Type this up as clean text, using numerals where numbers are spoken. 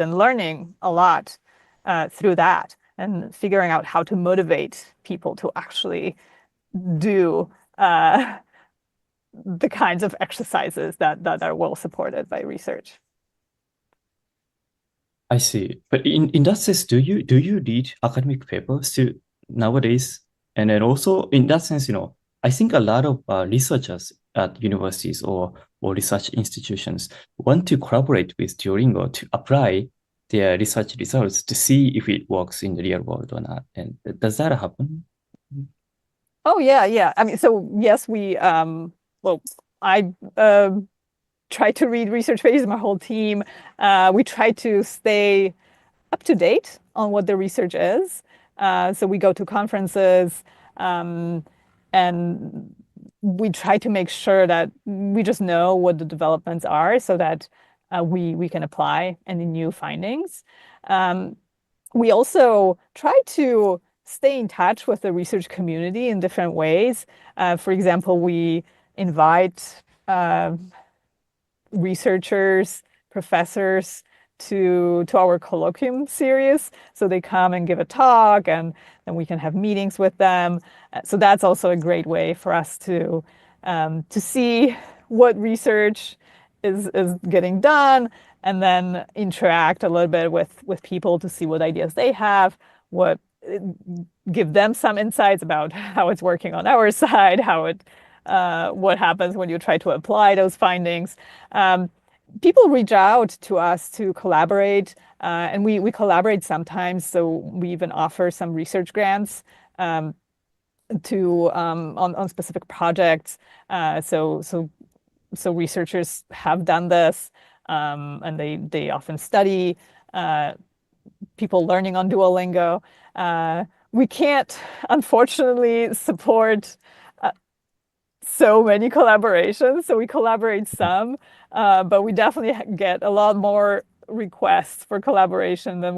and learning a lot through that and figuring out how to motivate people to actually do the kinds of exercises that are well supported by research. I see. But in that sense, do you read academic papers still nowadays? And then also in that sense, I think a lot of researchers at universities or research institutions want to collaborate with Duolingo to apply their research results to see if it works in the real world or not. And does that happen? Oh yeah. I mean, so yes, well, I try to read research papers, my whole team. We try to stay up to date on what the research is. So we go to conferences, and we try to make sure that we just know what the developments are so that we can apply any new findings. Um, we also try to stay in touch with the research community in different ways. For example, we invite researchers, professors to our colloquium series. So they come and give a talk, and then we can have meetings with them. So that's also a great way for us to see what research is getting done, and then interact a little bit with people to see what ideas they have, what give them some insights about how it's working on our side, what happens when you try to apply those findings. People reach out to us to collaborate, and we collaborate sometimes. So we even offer some research grants on specific projects. So researchers have done this, and they often study people learning on Duolingo. We can't, unfortunately, support so many collaborations. So we collaborate some, but we definitely get a lot more requests for collaboration than